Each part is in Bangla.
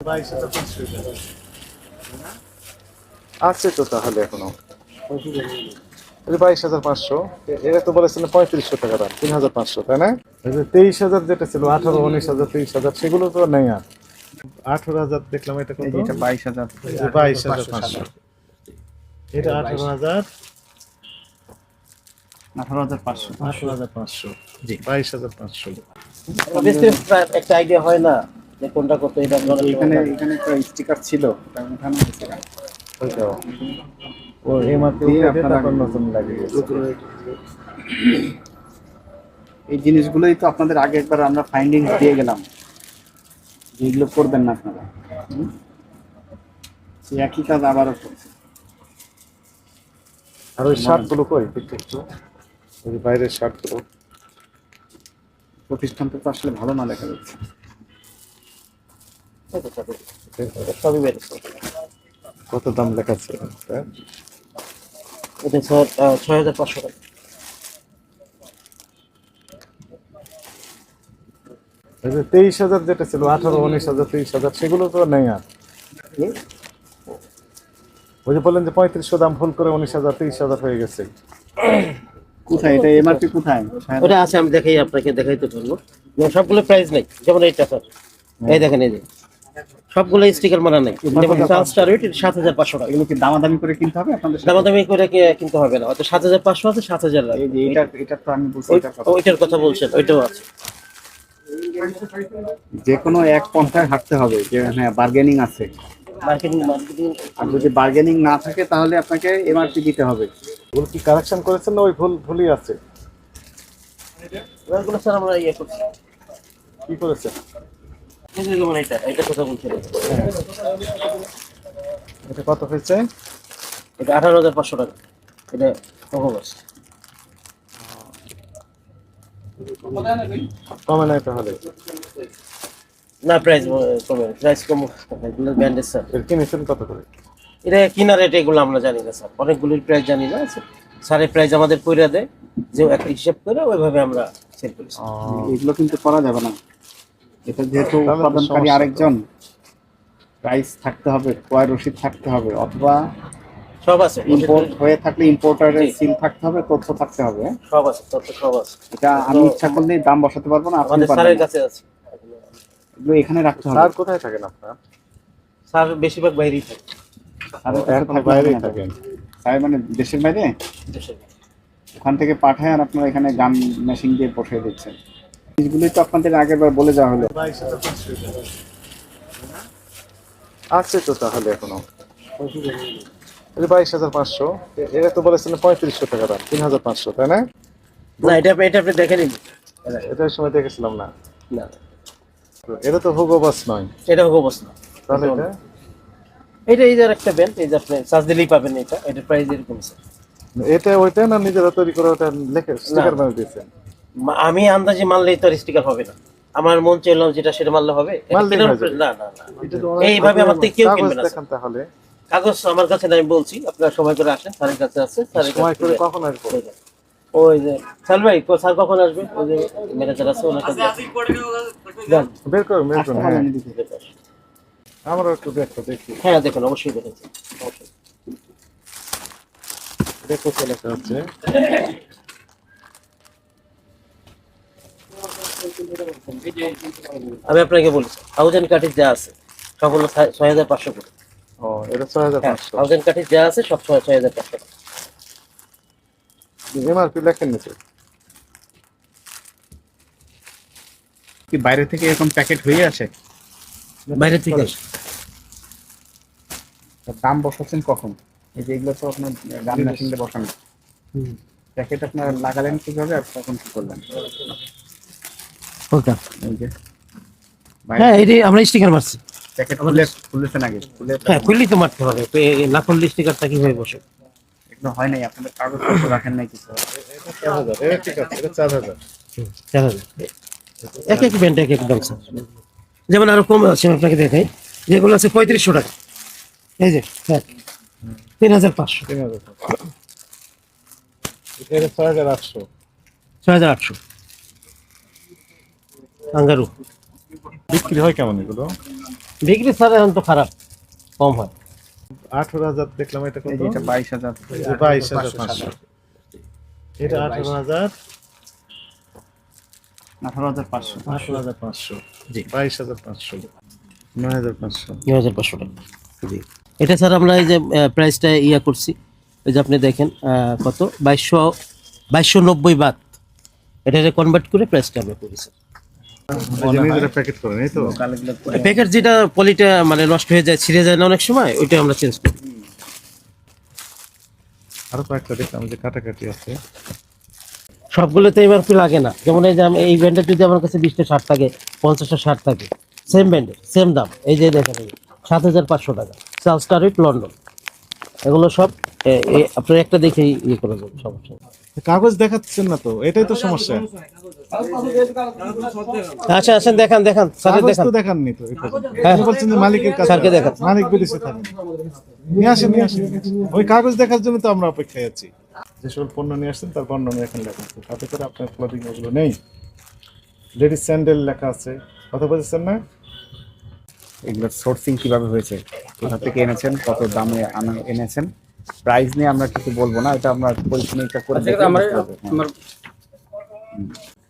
22,500 আছে তো তাহলে এখনো 22,500। এটা তো বলেছিলেন 3500 টাকা দাম, 3,500 তাই না? এই যে 23,000 যেটা ছিল, 18, 19,000, 23,000 সেগুলো তো নেই আর। 18,000 দেখলাম, এটা কত? এটা 22,000। 22,500। এটা 18,000, 18,500। 18,500, জি 22,500। একটা আইডিয়া হয় না যে কোনটা কত। এটা এখানে এখানে একটা স্টিকার ছিল, ওটা উঠানো হয়েছে। ওইটাও ও এমআরপি দিয়ে উঠে আপনারা তারপর নতুন লাগিয়ে গেছে। এই জিনিসগুলোই তো আপনাদের আগে একবার আমরা ফাইন্ডিংস দিয়ে গেলাম, যেগুলো করবেন না আপনারা। সেই একই কাজ আবারও করছে। আর ওই শার্টগুলো কই একটু একটু, ওই বাইরের শার্টগুলো। প্রতিষ্ঠানটা তো আসলে ভালো না দেখা যাচ্ছে। সবই বেড়েছে। কত দাম লেখাচ্ছে? এটা স্যার 6,500 টাকা। এই যে 23,000 যেটা ছিল, 18, 19,000, 23,000 সেগুলো তো নেই আর। ওই যে বললেন যে 3500 দাম ভুল করে 19,000, 23,000 হয়ে গেছে। কোথায় এটা এমআরপি কোথায়? ওটা আছে, আমি আপনাকে দেখাইতে পারবো। সবগুলো প্রাইস নাই, যেমন এইটা স্যার, এই দেখেন, এই যে সবগুলো স্টিকার মারা নাই। যেমন ট্রান্সস্টার রেট 7,500 টাকা। এগুলো কি দামাদামি করে কিনতে হবে আপনাদের সাথে? দামাদামি করে কিনতে হবে না, হয়তো 7,500 আছে, 7,000 এই যে এটা তো আমি বলছি, এটা কত? ওইটার কথা বলছেন, ওইটাও আছে। যে কোনো এক পন্থায় হাঁটতে হবে, যে হ্যাঁ বার্গেনিং আছে। মার্কেটিং আর যদি বার্গেনিং না থাকে তাহলে আপনাকে এমআরপি দিতে হবে। ভুল কি কারেকশন করেছেন না ওই ভুলই আছে? ওগুলো স্যার আমরা ইয়ে করছি। কি করেছেন? এই যে যেমন এটা কথা বলছিলেন, এটা কত হয়েছে? এটা 18,500 টাকা। এটা ভগবাস কমে নাই তাহলে? না, প্রাইস কমে, প্রাইস কম। এগুলো ব্র্যান্ডের স্যার। এর কিনেছেন কত করে? এটা কিনা রেট এগুলো আমরা জানি না স্যার, অনেকগুলির প্রাইস জানি না স্যারের প্রাইস আমাদের কইরা দেয়, যে একটা হিসাব করে ওইভাবে আমরা সেল করি। এগুলো কিন্তু করা যাবে না, এটা যেহেতু উৎপাদনকারী আরেকজন, প্রাইস থাকতে হবে, ক্রয় রসিদ থাকতে হবে, অথবা সব আছে, ইম্পোর্ট হয়ে থাকলে ইম্পোর্টারের সিল থাকতে হবে, তথ্য থাকতে হবে। সব আছে, তথ্য সব আছে। এটা আমি ইচ্ছা করলে দাম বসাতে পারবো না, আপনি আমাদের পারবেন স্যারের না। কাছে আছে এগুলো এখানে রাখতে হবে। স্যার কোথায় থাকেন আপনার? স্যার বেশিরভাগ বাইরেই থাকে। স্যারের কাছে এখন থাকলে বাইরেই হবে না। থাকেন? স্যার মানে দেশের বাইরে, দেশের বাইরে। ওখান থেকে পাঠায় আর আপনারা এখানে গান মেশিন দিয়ে পঠিয়ে দিচ্ছেন। জিনিসগুলোই তো আপনাদের আগের বার বলে যাওয়া হলো। 22,500 আছে তো তাহলে এখনো। 22,500। এটা তো বলেছিলেন 3500 টাকা দাম, 3,500 তাই না? না, এটা আপনি দেখে নিন। এটা ওই সময় দেখেছিলাম না। না, এটা তো হুগো বাস নয় এটা ভগবাস না। তাহলে এটা? এটা এই যে একটা ব্যান্ড, এই যে আপনি সার্চ দিলেই পাবেন। এটা প্রাইস এরকম স্যার। এটা ওইটা না নিজেরা তৈরি করে ওটা লেখে স্টিকার বানিয়ে দিয়েছেন? আমি আন্দাজে মানলেই তো স্টিকার হবে না। আমার মন চাইলো যেটা সেটা মানলে হবে? মানলেই কেনার হয়ে উপরে- যাবে। না না না, এইভাবে আমার থেকে কেউ কিনবে না দেখান তাহলে। কাগজ। আমার কাছে না, আমি বলছি আপনারা সময় করে আসেন, স্যারের কাছে আছে। স্যারের সময় করে কাছে কখন আসবো? ওই যে স্যার ভাই, স্যার কখন আসবে? ওই যে ম্যানেজার আছে, ওনার কাছে যান। বের করুন বের করুন। হ্যাঁ দিতে আমরা একটু দেখো দেখি। হ্যাঁ দেখুন, অবশ্যই দেখেছি, অবশ্যই। দেখো কি লেখা হচ্ছে। আমি আপনাকে বলছি, 1000 কাঠির যা আছে সব হলো 6,500 করে। ও এটা 6,500। 1000 কাঠির যা আছে সব 6,500 টাকা। এমআরপি লেখেন নিচে। কি বাইরে থেকে এরকম প্যাকেট হয়ে আসে? বাইরে থেকে আসে। দাম বসাচ্ছেন কখন? এই যে এগুলো তো আপনার গান মেশিন দিয়ে বসানো, প্যাকেট আপনার লাগালেন কিভাবে আর তখন কি করলেন? ওটা এই যে হ্যাঁ, এটি আমরা স্টিকার মারছি। প্যাকেট খুলেছেন আগে, খুলে হ্যাঁ, খুললেই তো মারতে হবে, না খুললে স্টিকারটা কিভাবে বসে? এগুলো হয় নাই, আপনাদের কাগজপত্র রাখেন নাই কিছু। এটা 4,000, এটা ঠিক আছে, এটা 4,000। এক এক ব্যান্ড এক এক দাম স্যার। যেমন আরো কম আছে, আমি আপনাকে দেখাই। যেগুলো আছে 3500 টাকা, এই যে হ্যাঁ 3,500, 3,000। এটা 6,800। 6,800 কাঙ্গারু। বিক্রি হয় কেমন এগুলো? বিক্রি স্যার এখন তো খারাপ, কম হয়। 18,000 দেখলাম, এটা কত? এই যে এটা 22,000 22,500। এটা 18,000, 18,500 18,500, জি 22,500, 9,500। 9,500 টাকা। জি এটা স্যার আমরা এই যে প্রাইসটা ইয়া করছি, এই যে আপনি দেখেন কত 2290 বাত, এটা কনভার্ট করে প্রাইসটা আমরা করি স্যার। এই যে নিজেরা প্যাকেট করেন, এই তো? লোকালগুলো প্যাকেট যেটা পলিটা মানে নষ্ট হয়ে যায়, ছিঁড়ে যায় না অনেক সময়, ওইটা আমরা চেঞ্জ করি। আরো কয়েকটা দেখলাম যে কাটাকাটি আছে। সবগুলোতে এমআরপি লাগে না, যেমন এই যে এই ব্যান্ডের যদি আমার কাছে 20টা শার্ট থাকে, 50টা শার্ট থাকে, সেম ব্যান্ডের সেম দাম, এই যে দেখেন 7,500 টাকা, চার্লস স্টারিট লন্ডন, এগুলো সব আপনার একটা দেখেই ইয়ে করে দেবেন, সমস্যা নেই। কাগজ দেখাচ্ছেন না তো, এটাই তো সমস্যা। আচ্ছা আসেন দেখান স্যারের কাগজ দেখান। তো দেখাননি তো, এটা হ্যাঁ। আপনি বলছেন যে মালিকের কাছে, স্যারকে দেখান। মালিক বিদেশে থাকেন। নিয়ে আসেন। ওই কাগজ দেখার জন্য তো আমরা অপেক্ষায় আছি। যে সকল পণ্য নিয়ে আসছেন তার বর্ণনা এখানে লেখা আছে, তাতে করে আপনার ক্লদিং এগুলো নেই। লেডিস স্যান্ডেল লেখা আছে, কথা বলছেন না? এগুলোর সোর্সিং কিভাবে হয়েছে, কোথা থেকে এনেছেন, কত দামে এনেছেন, প্রাইস নিয়ে আমরা কিছু বলবো না, এটা আমরা পরিচালনা করে দেখে বুঝতে হবে।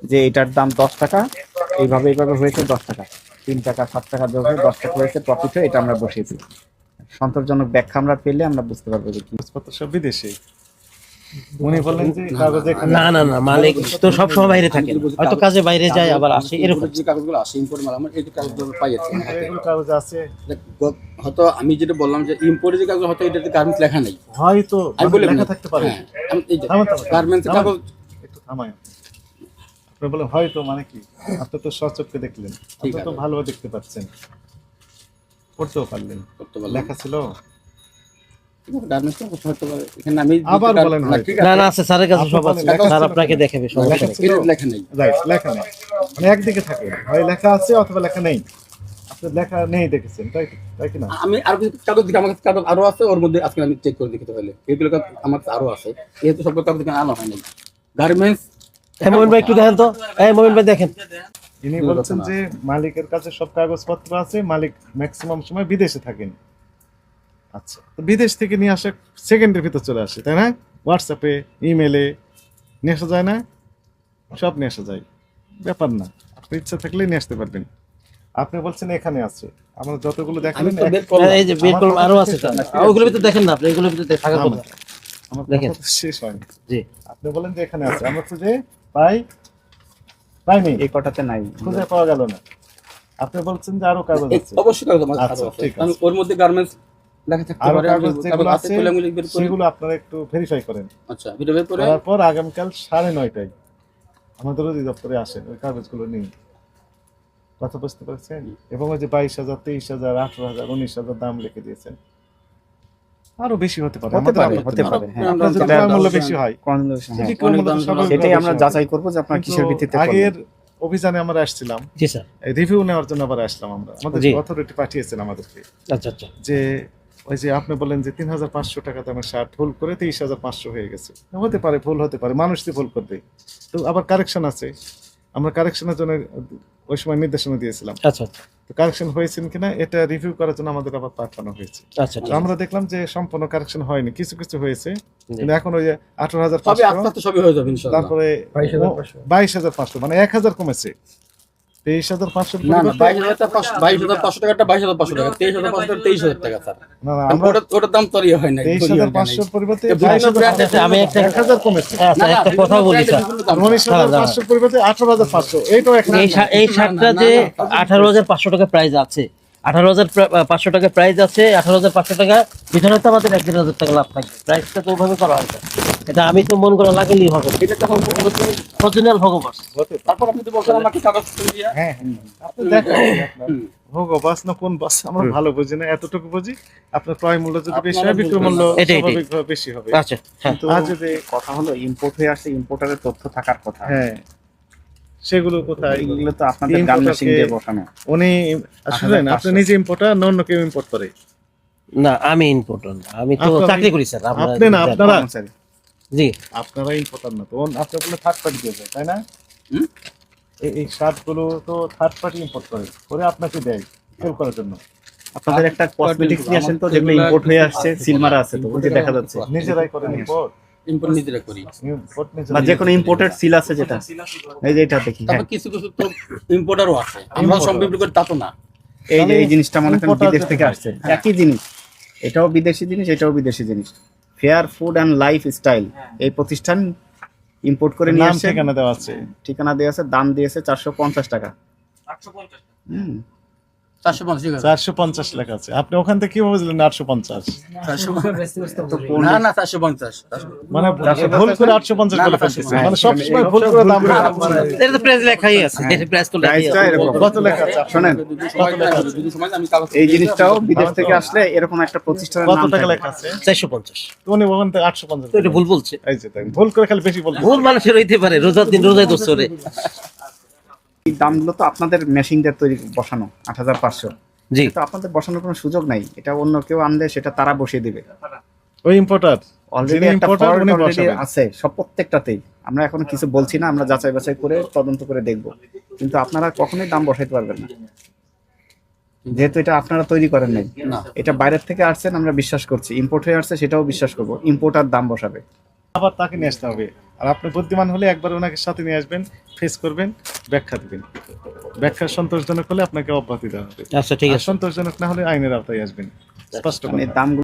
যে এটার দাম 10 টাকা, এইভাবে হয়েছে 10 টাকা, 3 টাকা 7 টাকা যোগ হয়ে 10 টাকা হয়েছে প্রফিট হয়ে, এটা আমরা বসিয়েছি। সন্তোষজনক ব্যাখ্যা আমরা পেলে আমরা বুঝতে পারবো যে কি কাগজপত্র সব বিদেশে। উনি বললেন যে কাগজ এখানে না মালিক তো সব সময় বাইরে থাকে, হয়তো কাজে বাইরে যায় আবার আসে, এরকম। যে কাগজগুলো আসে ইম্পোর্ট মাল, আমার এই যে কাগজগুলো পাই যাচ্ছে এগুলো কাগজ আছে হয়তো আমি যেটা বললাম যে ইম্পোর্টের যে কাগজ, হয়তো এটাতে গার্মেন্টস লেখা নেই। হয়তো, আমি বলি লেখা থাকতে পারে। হ্যাঁ, আমি এই যে থামান। গার্মেন্টসের কাগজ একটু থামায়। আপনি বলেন হয়তো মানে কি? আপনি তো সচক্ষে দেখলেন, আপনি তো আছে। ভালো দেখতে পাচ্ছেন, পড়তেও পারলেন, করতে পারলাম লেখা ছিল। গার্মেন্টস হয়তো এখানে আমি আবার বলেন না, হয়তো। ঠিক না আছে, আছে, স্যারের কাছে সব আছে, লেখা স্যার ছিল আপনাকে কেন? দেখাবে, সমস্যা লেখা নেই। ছিল? এটা লেখা নেই। রাইট, লেখা নেই, মানে একদিকে থাকে, হয় লেখা আছে অথবা লেখা নেই। আপনি লেখা নেই দেখেছেন, তাই কি না? আমি আর কিছু কাগজ দিকে, আমার কাছে কাগজ আরো আছে, ওর মধ্যে আজকে আমি চেক করে দেখতে পারলে এগুলো কাগজ আমার কাছে আরো আছে, যেহেতু সব কাগজ দিকে আনা হয় নাই। গার্মেন্টস মোমিন ভাই একটু দেখেন তো, মোমিন ভাই দেখেন। ইনি বলছেন যে মালিকের কাছে সব কাগজপত্র আছে, মালিক ম্যাক্সিমাম সময় বিদেশে থাকেন। আচ্ছা, তো বিদেশ থেকে নিয়ে আসা সেকেন্ডের ভিতর চলে আসে, তাই না? হোয়াটসঅ্যাপে, ইমেলে নিয়ে আসা যায় না? সব নিয়ে আসা যায়, ব্যাপার না। আপনার ইচ্ছা থাকলে নিয়ে আসতে পারবেন। আপনি বলছেন এখানে আছে, আমরা যতগুলো আমি দেখালেন তো বের করলাম। এই যে বের করলাম, আরো আছে স্যার, ওইগুলোর ভিতরে দেখেন না আপনি, এগুলোর ভিতরে থাকার কথা। আমার দেখেন। কথা তো শেষ হয়নি। জি আপনি বলেন যে এখানে আছে, আমরা খুঁজে পাইনি, এই কটাতে নাই। খুঁজে পাওয়া গেল না। আপনি বলছেন যে আরো কাগজ আছে, অবশ্যই কাগজ আমার আচ্ছা, আরো আছে, ঠিক আছে। কারণ ওর মধ্যে গার্মেন্টস লেখা থাকতে আরো পারে, কাগজ কাগজ যেগুলো আছে আছে বলে আমি বের করি। সেগুলো আপনারা একটু ভেরিফাই করেন। আচ্ছা ভিডিও বের করে করার পর আগামীকাল 9:30টায় আমাদের অধিদপ্তরে আসেন, ওই কাগজগুলো নিন। কথা বুঝতে পারছেন? এবং ওই যে 22,000, 23,000, 18,000, 19,000 দাম লিখে দিয়েছেন, আরো বেশি হতে পারে, হতে আমাদের পারে, আপত্তি হতে নেই। পারে, হ্যাঁ। আপনার যদি তবে ক্রয় মূল্য দাম- বেশি হয়, হ্যাঁ, যদি ক্রয় মূল্য অনেক দাম স্বাভাবিকভাবে সেটাই আমরা বেশি হয়। যাচাই করবো যে আপনার কিসের কিন্তু ভিত্তিতে আগের অভিযানে আমরা আসছিলাম, জি স্যার। রিভিউ নেওয়ার জন্য আবার আসলাম আমরা, আমাদের জি। অথরিটি পাঠিয়েছেন আমাদেরকে, আচ্ছা যে ওই যে আপনি বলেন যে 3,500 টাকা দামের শার্ট ভুল করে 23,500 হয়ে গেছে। হতে পারে, ভুল হতে পারে, মানুষ তো ভুল করবে, তো আবার কারেকশন আছে। আমরা কারেকশনের জন্য ওই সময় নির্দেশনা দিয়েছিলাম, আচ্ছা তো কারেকশন হয়েছে কিনা এটা রিভিউ করার জন্য আমাদের আবার পাঠানো হয়েছে। আচ্ছা তো আমরা দেখলাম যে সম্পূর্ণ কারেকশন হয়নি, কিছু কিছু হয়েছে, জি। কিন্তু এখন ওই যে সবই 18,500, আস্তে আস্তে সবই হয়ে যাবে ইনশাআল্লাহ। তারপরে 22,500, মানে 1,000 কমেছে। 23,500 না না 22,500 টাকাটা 22,500 টাকা, 23,500 টাকা 23,000 টাকা স্যার। না না, আমরা ওটার দাম তো আর ইয়ে হয় নাই। 23,500 পরিবর্তে এটা বিভিন্ন brand আছে, আমি একটা 1,000 কমেছে। আচ্ছা একটা কথা বলি স্যার, 19,500 পরিবর্তে 18,500, এইটাও এই শার্টটা যে 18,500 টাকা প্রাইস আছে, 18,500 টাকা প্রাইস আছে, 18,500 টাকা ভিতরে তো আমাদের 1,000 টাকা লাভ থাকবে, প্রাইসটা তো ওইভাবে করা হয় না। এটা আমি তো মন করা লাগলেই হবে, এটা তখন অরিজিনাল ভগবাস। তারপর আপনি তো বলছেন আমাকে কাগজ দিয়ে হ্যাঁ, আপনি দেখেন আপনার ভোগ বাস না কোন বাস, আমরা ভালো বুঝি না, এতটুকু বুঝি আপনার ক্রয় মূল্য যদি বেশি হয়, বিক্রয় মূল্য এটাই। স্বাভাবিকভাবে বেশি হবে। আচ্ছা হ্যাঁ কিন্তু আজ যদি কথা হলো ইম্পোর্ট হয়ে আসছে, ইম্পোর্টারের তথ্য থাকার কথা, হ্যাঁ, সেগুলো কোথায়? এগুলো তো আপনাদের importer গার্মেন্টসিং কে- দিয়ে বসানো। উনি শুনেন, আপনি নিজে ইম্পোর্টার না অন্য কেউ ইম্পোর্ট করে? না আমি ইম্পোর্টার না, আমি তো আপনারা- চাকরি করি স্যার। আপনি না, আপনারা কর্মচারী। জি আপনারা ইম্পোর্টার না তো, আপনি বলে থার্ড পার্টি দিয়ে যায়, তাই না? হুম? এই শার্ট গুলো তো থার্ড পার্টি ইম্পোর্ট করে আপনাকে দেয়। সেল করার জন্য। আপনাদের একটা কসমেটিক্স নিয়ে আসেন তো, যেগুলো ইম্পোর্ট হয়ে আসছে, সিল মারা আছে তো, ওই যে দেখা যাচ্ছে। নিজেরাই করেন ইম্পোর্ট? ইম্পোর্ট নিজেরা করি। ইম্পোর্ট বা নিজেরাই। যে কোনো ইম্পোর্টেড সিল আছে যেটা, এই যে এটা দেখি, হ্যাঁ তারপর কিছু কিছু তো ইম্পোর্টারও আছে, আমরা সব বিক্রি করি তা তো না। এই যে এই জিনিসটা মনে করেন importer বিদেশ থেকে যেটা আসছে, একই জিনিস, এটাও বিদেশি জিনিস, এটাও বিদেশি জিনিস। Fair food and life style এই প্রতিষ্ঠান ইম্পোর্ট করে নিয়ে নাম আসছে, ঠিকানা দেওয়া আছে। ঠিকানা দিয়েছে, দাম দিয়েছে 450 টাকা। হুম, 450 450 লেখা আছে। আপনি ওখান থেকে কিভাবে বুঝলেন 850? না না 450 মানে ভুল করে 850 বলে ফেলতেছে। মানে সবসময় ভুল করে দাম বলে ফেলতেছে। এটা তো প্রাইস লেখাই আছে, প্রাইস তো লেখাই প্রাইসটা আছে। এরকম। কত লেখা আছে? শোনেন, যদি সময় আমি কাগজ এই জিনিসটাও বিদেশ থেকে আসলে এরকম একটা প্রতিষ্ঠানের কত নাম টাকা থাকে। লেখা আছে? 450। তো উনি ওখান থেকে 850 তো এটা ভুল বলছে। এই যে তাই ভুল করে খালি বেশি বলতেছে। ভুল মানুষের হইতে পারে, রোজার দিন রোজায় দোষ করে। এই দামগুলো তো আপনাদের মেশিনদের তৈরি বসানো 8500, জি, তো আপনাদের বসানোর কোনো সুযোগ নাই। এটা অন্য কেউ আনলে সেটা তারা বসিয়ে দিবে। ওই ইম্পোর্টার অলরেডি একটা ইম্পোর্টার ফল্ট উনি অলরেডি বসাবেন। আছে সব প্রত্যেকটাতেই। আমরা এখন কিছু বলছি না, আমরা যাচাই বাছাই করে তদন্ত করে দেখব, কিন্তু আপনারা কখনোই দাম বসাইতে পারবেন না, যেহেতু এটা আপনারা তৈরি করেন নাই। না। এটা বাইরের থেকে আসছেন, আমরা বিশ্বাস করছি। ইম্পোর্ট হয়ে আসছে, সেটাও বিশ্বাস করবো। ইম্পোর্টার দাম বসাবে। আবার তাকে নিয়ে আসতে হবে। আর আপনি বুদ্ধিমান হলে একবার ওনাকে সাথে নিয়ে আসবেন, ফেস করবেন, ব্যাখ্যা দিবেন। ব্যাখ্যা সন্তোষজনক হলে আপনাকে অব্যাহতি দেওয়া হবে। আচ্ছা ঠিক আর আছে। সন্তোষজনক না হলে আইনের আওতায় আসবেন। স্পষ্ট মানে কথা। দামগুলো